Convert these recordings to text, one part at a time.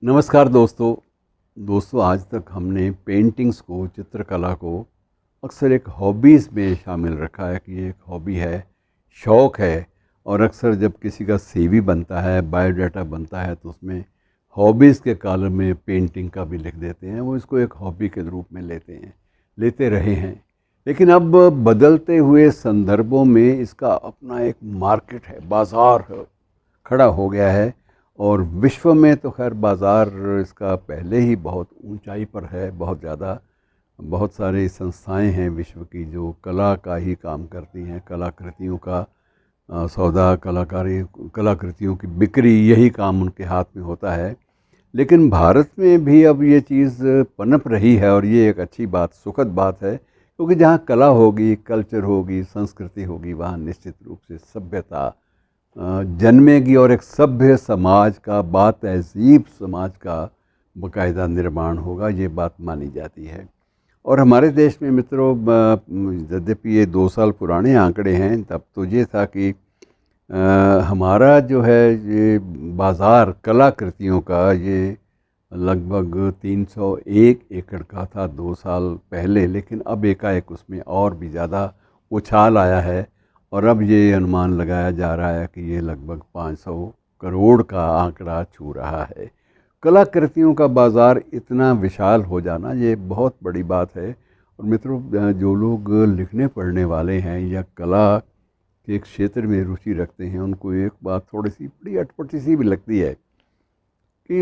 नमस्कार दोस्तों आज तक हमने पेंटिंग्स को, चित्रकला को अक्सर एक हॉबीज़ में शामिल रखा है कि ये एक हॉबी है, शौक़ है। और अक्सर जब किसी का सीवी बनता है, बायोडाटा बनता है, तो उसमें हॉबीज़ के कॉलम में पेंटिंग का भी लिख देते हैं। वो इसको एक हॉबी के रूप में लेते रहे हैं। लेकिन अब बदलते हुए संदर्भों में इसका अपना एक मार्केट है, बाज़ार खड़ा हो गया है। और विश्व में तो खैर बाज़ार इसका पहले ही बहुत ऊंचाई पर है, बहुत ज़्यादा। बहुत सारी संस्थाएं हैं विश्व की जो कला का ही काम करती हैं, कलाकृतियों का सौदा, कलाकृतियों की बिक्री, यही काम उनके हाथ में होता है। लेकिन भारत में भी अब ये चीज़ पनप रही है और ये एक अच्छी बात, सुखद बात है, क्योंकि जहाँ कला होगी, कल्चर होगी, संस्कृति होगी, वहाँ निश्चित रूप से सभ्यता जन्मेगी और एक सभ्य समाज का, बातहज़ीब समाज का बाकायदा निर्माण होगा। ये बात मानी जाती है। और हमारे देश में मित्रों, यद्यपि ये 2 साल पुराने आंकड़े हैं, तब तो ये था कि हमारा जो है ये बाज़ार कलाकृतियों का, ये लगभग 301 एकड़ का था 2 साल पहले। लेकिन अब एकाएक उसमें और भी ज़्यादा उछाल आया है और अब ये अनुमान लगाया जा रहा है कि ये लगभग 500 करोड़ का आंकड़ा छू रहा है। कलाकृतियों का बाज़ार इतना विशाल हो जाना ये बहुत बड़ी बात है। और मित्रों, जो लोग लिखने पढ़ने वाले हैं या कला के क्षेत्र में रुचि रखते हैं, उनको एक बात थोड़ी सी बड़ी अटपटी सी भी लगती है कि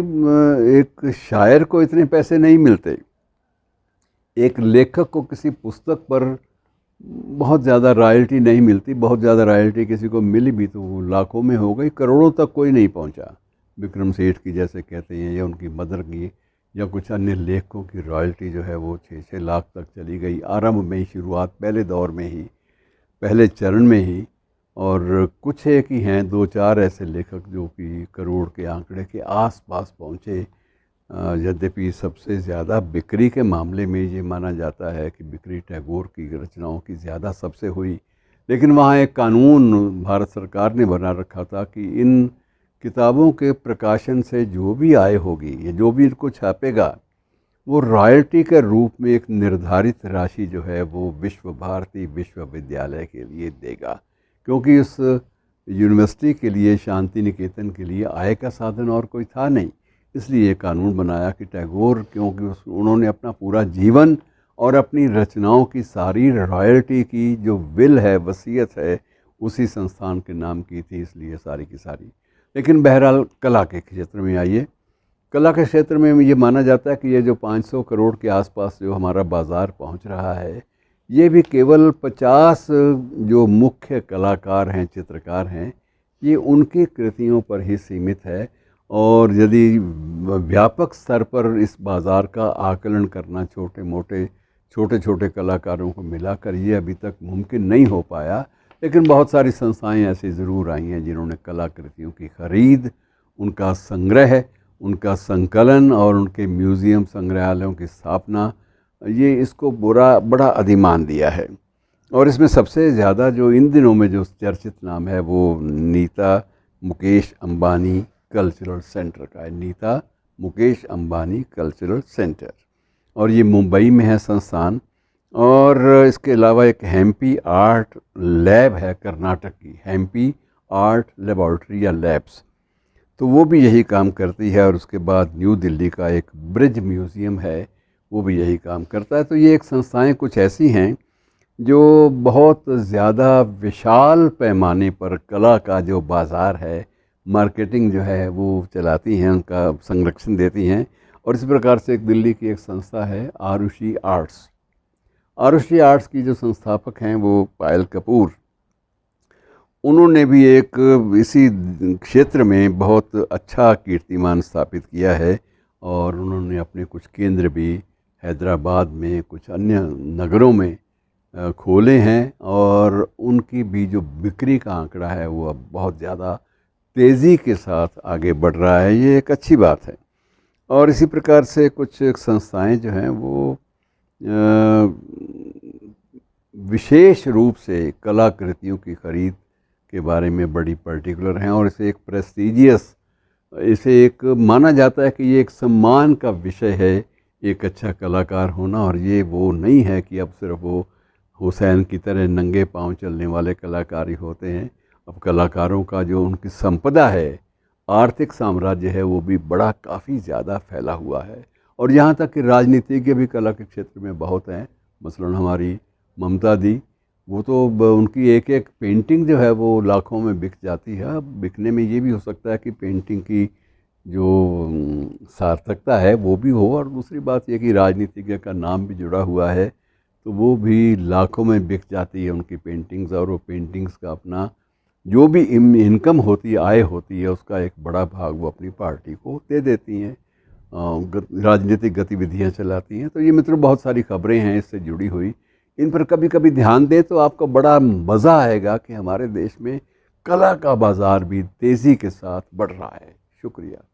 एक शायर को इतने पैसे नहीं मिलते, एक लेखक को किसी पुस्तक पर बहुत ज़्यादा रॉयल्टी नहीं मिलती। बहुत ज़्यादा रॉयल्टी किसी को मिली भी तो वो लाखों में हो गई, करोड़ों तक कोई नहीं पहुंचा। विक्रम सेठ की जैसे कहते हैं, या उनकी मदर की, या कुछ अन्य लेखकों की रॉयल्टी जो है वो 6-6 लाख तक चली गई आरंभ में ही, शुरुआत पहले दौर में ही, पहले चरण में ही। और कुछ एक ही हैं, 2-4 ऐसे लेखक जो कि करोड़ के आंकड़े के आसपास पहुँचे। यद्यपि सबसे ज़्यादा बिक्री के मामले में ये माना जाता है कि बिक्री टैगोर की रचनाओं की ज़्यादा सबसे हुई। लेकिन वहाँ एक कानून भारत सरकार ने बना रखा था कि इन किताबों के प्रकाशन से जो भी आय होगी या जो भी इनको छापेगा, वो रॉयल्टी के रूप में एक निर्धारित राशि जो है वो विश्व भारती विश्वविद्यालय के लिए देगा। क्योंकि उस यूनिवर्सिटी के लिए, शांति निकेतन के लिए आय का साधन और कोई था नहीं। इसलिए ये कानून बनाया कि टैगोर, क्योंकि उन्होंने अपना पूरा जीवन और अपनी रचनाओं की सारी रॉयल्टी की जो विल है, वसीयत है, उसी संस्थान के नाम की थी, इसलिए सारी की सारी। लेकिन बहरहाल कला के क्षेत्र में आइए। कला के क्षेत्र में ये माना जाता है कि ये जो 500 करोड़ के आसपास जो हमारा बाज़ार पहुंच रहा है, ये भी केवल 50 जो मुख्य कलाकार हैं, चित्रकार हैं, ये उनकी कृतियों पर ही सीमित है। और यदि व्यापक स्तर पर इस बाज़ार का आकलन करना, छोटे छोटे कलाकारों को मिलाकर, ये अभी तक मुमकिन नहीं हो पाया। लेकिन बहुत सारी संस्थाएं ऐसी ज़रूर आई हैं जिन्होंने कलाकृतियों की खरीद, उनका संग्रह, उनका संकलन और उनके म्यूज़ियम, संग्रहालयों की स्थापना, ये इसको बड़ा अधिमान दिया है। और इसमें सबसे ज़्यादा जो इन दिनों में जो चर्चित नाम है वो नीता मुकेश अंबानी कल्चरल सेंटर का है। नीता मुकेश अंबानी कल्चरल सेंटर, और ये मुंबई में है संस्थान। और इसके अलावा एक हेम्पी आर्ट लैब है, कर्नाटक की हेम्पी आर्ट लेबॉर्ट्री या लैब्स, तो वो भी यही काम करती है। और उसके बाद न्यू दिल्ली का एक ब्रिज म्यूज़ियम है, वो भी यही काम करता है। तो ये एक संस्थाएं कुछ ऐसी हैं जो बहुत ज़्यादा विशाल पैमाने पर कला का जो बाज़ार है, मार्केटिंग जो है वो चलाती हैं, उनका संरक्षण देती हैं। और इस प्रकार से एक दिल्ली की एक संस्था है आरुषि आर्ट्स। आरुषि आर्ट्स की जो संस्थापक हैं वो पायल कपूर, उन्होंने भी एक इसी क्षेत्र में बहुत अच्छा कीर्तिमान स्थापित किया है। और उन्होंने अपने कुछ केंद्र भी हैदराबाद में, कुछ अन्य नगरों में खोले हैं। और उनकी भी जो बिक्री का आंकड़ा है वो अब बहुत ज़्यादा तेज़ी के साथ आगे बढ़ रहा है। ये एक अच्छी बात है। और इसी प्रकार से कुछ संस्थाएं जो हैं वो विशेष रूप से कलाकृतियों की खरीद के बारे में बड़ी पर्टिकुलर हैं और इसे एक प्रेस्टीजियस इसे एक माना जाता है कि ये एक सम्मान का विषय है एक अच्छा कलाकार होना, और ये वो नहीं है कि अब सिर्फ वो हुसैन की तरह नंगे पाँव चलने वाले कलाकार ही होते हैं। अब कलाकारों का जो उनकी संपदा है, आर्थिक साम्राज्य है, वो भी बड़ा काफ़ी ज़्यादा फैला हुआ है। और यहाँ तक कि राजनीतिज्ञ भी कला के क्षेत्र में बहुत हैं। मसलन हमारी ममता दी, वो तो उनकी एक एक पेंटिंग जो है वो लाखों में बिक जाती है। अब बिकने में ये भी हो सकता है कि पेंटिंग की जो सार्थकता है वो भी हो, और दूसरी बात ये कि राजनीतिज्ञ का नाम भी जुड़ा हुआ है, तो वो भी लाखों में बिक जाती है उनकी पेंटिंग्स, और वो पेंटिंग्स का अपना जो भी इनकम होती है, आय होती है, उसका एक बड़ा भाग वो अपनी पार्टी को दे देती हैं, राजनीतिक गतिविधियां चलाती हैं। तो ये मित्रों बहुत सारी खबरें हैं इससे जुड़ी हुई, इन पर कभी कभी ध्यान दें तो आपको बड़ा मज़ा आएगा कि हमारे देश में कला का बाज़ार भी तेज़ी के साथ बढ़ रहा है। शुक्रिया।